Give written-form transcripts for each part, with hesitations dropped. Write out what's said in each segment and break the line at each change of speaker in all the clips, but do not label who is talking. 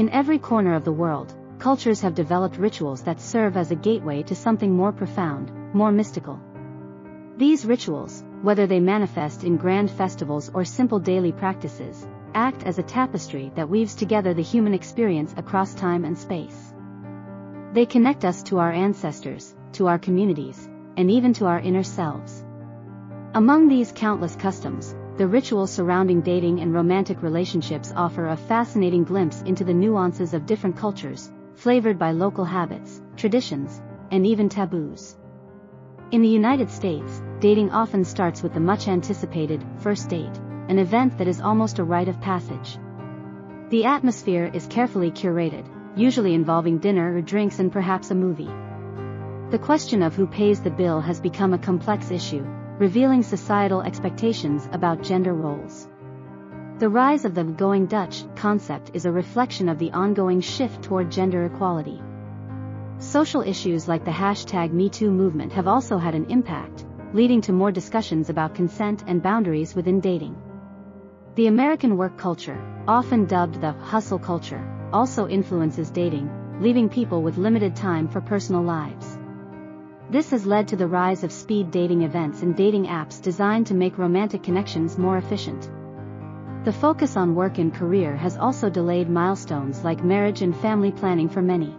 In every corner of the world, cultures have developed rituals that serve as a gateway to something more profound, more mystical. These rituals, whether they manifest in grand festivals or simple daily practices, act as a tapestry that weaves together the human experience across time and space. They connect us to our ancestors, to our communities, and even to our inner selves. Among these countless customs, the rituals surrounding dating and romantic relationships offer a fascinating glimpse into the nuances of different cultures, flavored by local habits, traditions, and even taboos. In the United States, dating often starts with the much-anticipated first date, an event that is almost a rite of passage. The atmosphere is carefully curated, usually involving dinner or drinks and perhaps a movie. The question of who pays the bill has become a complex issue, revealing societal expectations about gender roles. The rise of the "going Dutch" concept is a reflection of the ongoing shift toward gender equality. Social issues like the #MeToo movement have also had an impact, leading to more discussions about consent and boundaries within dating. The American work culture, often dubbed the hustle culture, also influences dating, leaving people with limited time for personal lives. This has led to the rise of speed dating events and dating apps designed to make romantic connections more efficient. The focus on work and career has also delayed milestones like marriage and family planning for many.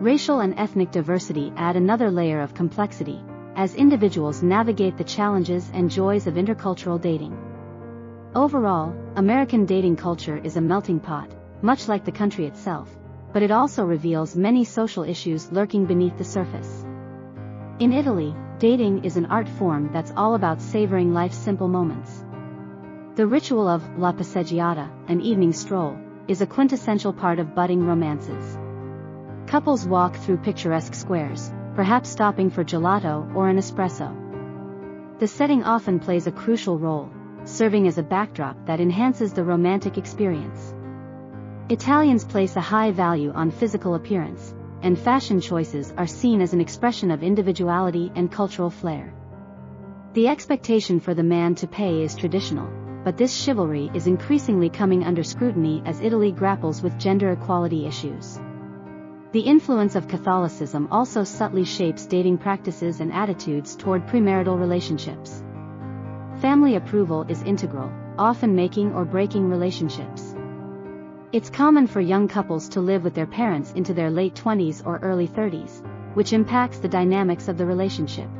Racial and ethnic diversity add another layer of complexity, as individuals navigate the challenges and joys of intercultural dating. Overall, American dating culture is a melting pot, much like the country itself, but it also reveals many social issues lurking beneath the surface. In Italy, dating is an art form that's all about savoring life's simple moments. The ritual of la passeggiata, an evening stroll, is a quintessential part of budding romances. Couples walk through picturesque squares, perhaps stopping for gelato or an espresso. The setting often plays a crucial role, serving as a backdrop that enhances the romantic experience. Italians place a high value on physical appearance, and fashion choices are seen as an expression of individuality and cultural flair. The expectation for the man to pay is traditional, but this chivalry is increasingly coming under scrutiny as Italy grapples with gender equality issues. The influence of Catholicism also subtly shapes dating practices and attitudes toward premarital relationships. Family approval is integral, often making or breaking relationships. It's common for young couples to live with their parents into their late 20s or early 30s, which impacts the dynamics of the relationship.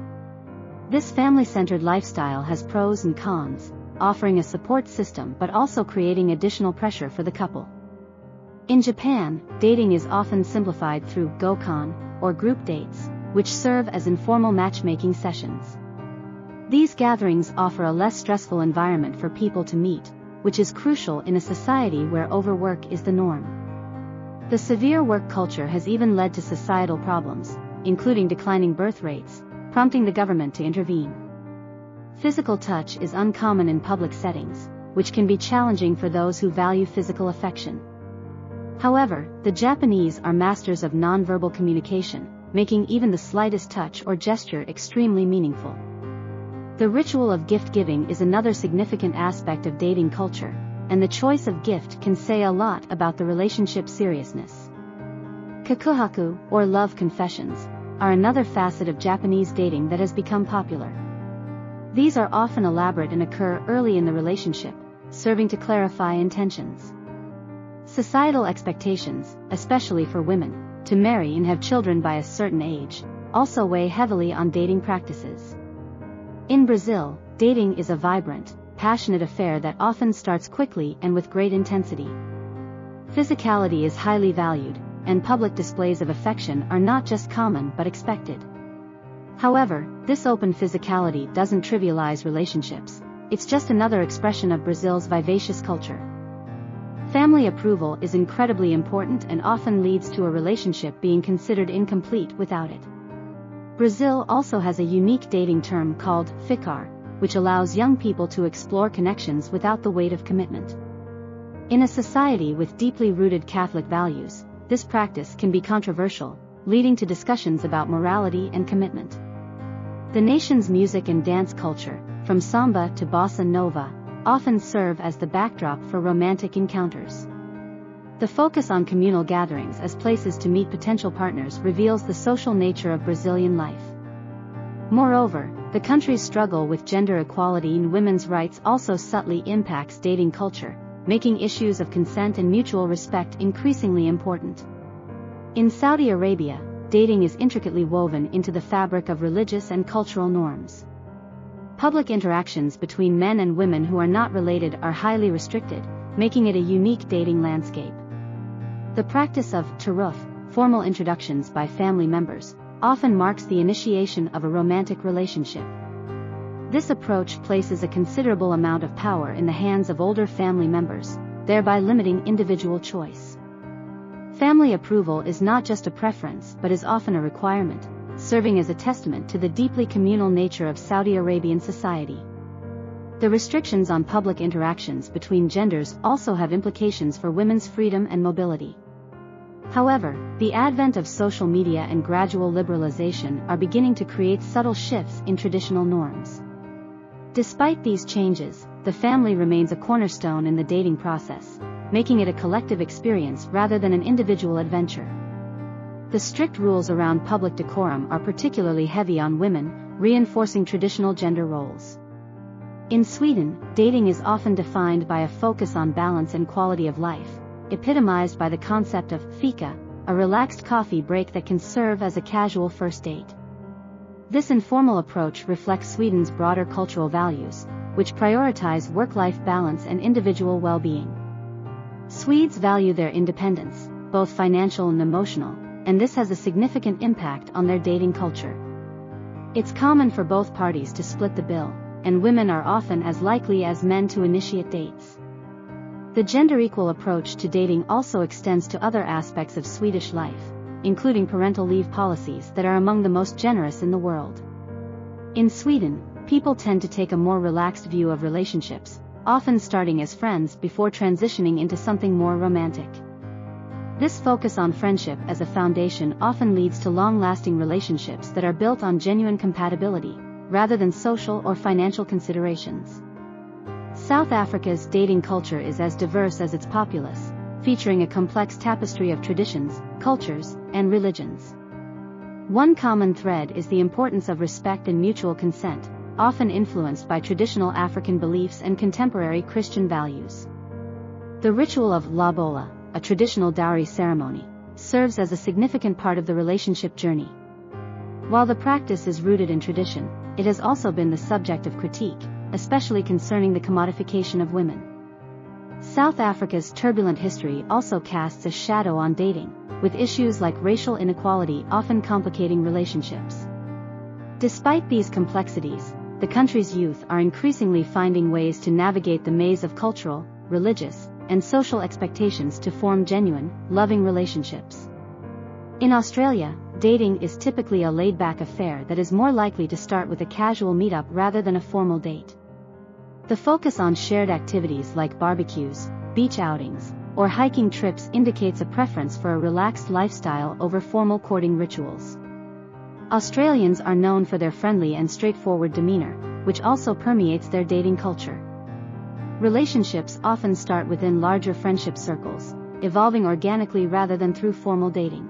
This family-centered lifestyle has pros and cons, offering a support system but also creating additional pressure for the couple. In Japan, dating is often simplified through gokon, or group dates, which serve as informal matchmaking sessions. These gatherings offer a less stressful environment for people to meet, which is crucial in a society where overwork is the norm. The severe work culture has even led to societal problems, including declining birth rates, prompting the government to intervene. Physical touch is uncommon in public settings, which can be challenging for those who value physical affection. However, the Japanese are masters of nonverbal communication, making even the slightest touch or gesture extremely meaningful. The ritual of gift-giving is another significant aspect of dating culture, and the choice of gift can say a lot about the relationship's seriousness. Kakuhaku, or love confessions, are another facet of Japanese dating that has become popular. These are often elaborate and occur early in the relationship, serving to clarify intentions. Societal expectations, especially for women, to marry and have children by a certain age, also weigh heavily on dating practices. In Brazil, dating is a vibrant, passionate affair that often starts quickly and with great intensity. Physicality is highly valued, and public displays of affection are not just common but expected. However, this open physicality doesn't trivialize relationships, it's just another expression of Brazil's vivacious culture. Family approval is incredibly important and often leads to a relationship being considered incomplete without it. Brazil also has a unique dating term called ficar, which allows young people to explore connections without the weight of commitment. In a society with deeply rooted Catholic values, this practice can be controversial, leading to discussions about morality and commitment. The nation's music and dance culture, from samba to bossa nova, often serve as the backdrop for romantic encounters. The focus on communal gatherings as places to meet potential partners reveals the social nature of Brazilian life. Moreover, the country's struggle with gender equality and women's rights also subtly impacts dating culture, making issues of consent and mutual respect increasingly important. In Saudi Arabia, dating is intricately woven into the fabric of religious and cultural norms. Public interactions between men and women who are not related are highly restricted, making it a unique dating landscape. The practice of ta'aruf, formal introductions by family members, often marks the initiation of a romantic relationship. This approach places a considerable amount of power in the hands of older family members, thereby limiting individual choice. Family approval is not just a preference but is often a requirement, serving as a testament to the deeply communal nature of Saudi Arabian society. The restrictions on public interactions between genders also have implications for women's freedom and mobility. However, the advent of social media and gradual liberalization are beginning to create subtle shifts in traditional norms. Despite these changes, the family remains a cornerstone in the dating process, making it a collective experience rather than an individual adventure. The strict rules around public decorum are particularly heavy on women, reinforcing traditional gender roles. In Sweden, dating is often defined by a focus on balance and quality of life, epitomized by the concept of fika, a relaxed coffee break that can serve as a casual first date. This informal approach reflects Sweden's broader cultural values, which prioritize work-life balance and individual well-being. Swedes value their independence, both financial and emotional, and this has a significant impact on their dating culture. It's common for both parties to split the bill, and women are often as likely as men to initiate dates. The gender-equal approach to dating also extends to other aspects of Swedish life, including parental leave policies that are among the most generous in the world. In Sweden, people tend to take a more relaxed view of relationships, often starting as friends before transitioning into something more romantic. This focus on friendship as a foundation often leads to long-lasting relationships that are built on genuine compatibility, rather than social or financial considerations. South Africa's dating culture is as diverse as its populace, featuring a complex tapestry of traditions, cultures, and religions. One common thread is the importance of respect and mutual consent, often influenced by traditional African beliefs and contemporary Christian values. The ritual of lobola, a traditional dowry ceremony, serves as a significant part of the relationship journey. While the practice is rooted in tradition, it has also been the subject of critique, especially concerning the commodification of women. South Africa's turbulent history also casts a shadow on dating, with issues like racial inequality often complicating relationships. Despite these complexities, the country's youth are increasingly finding ways to navigate the maze of cultural, religious, and social expectations to form genuine, loving relationships. In Australia, dating is typically a laid-back affair that is more likely to start with a casual meetup rather than a formal date. The focus on shared activities like barbecues, beach outings, or hiking trips indicates a preference for a relaxed lifestyle over formal courting rituals. Australians are known for their friendly and straightforward demeanor, which also permeates their dating culture. Relationships often start within larger friendship circles, evolving organically rather than through formal dating.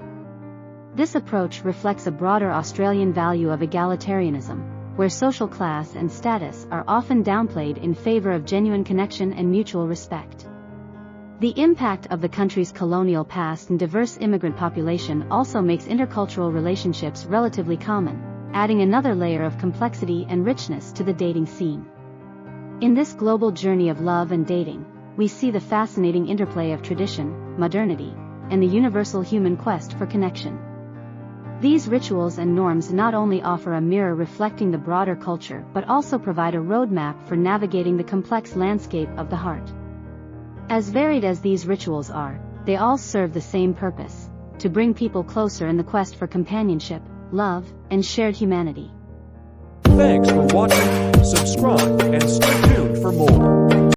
This approach reflects a broader Australian value of egalitarianism, where social class and status are often downplayed in favor of genuine connection and mutual respect. The impact of the country's colonial past and diverse immigrant population also makes intercultural relationships relatively common, adding another layer of complexity and richness to the dating scene. In this global journey of love and dating, we see the fascinating interplay of tradition, modernity, and the universal human quest for connection. These rituals and norms not only offer a mirror reflecting the broader culture but also provide a roadmap for navigating the complex landscape of the heart. As varied as these rituals are, they all serve the same purpose: to bring people closer in the quest for companionship, love, and shared humanity.
Thanks for watching, subscribe, and stay tuned for more.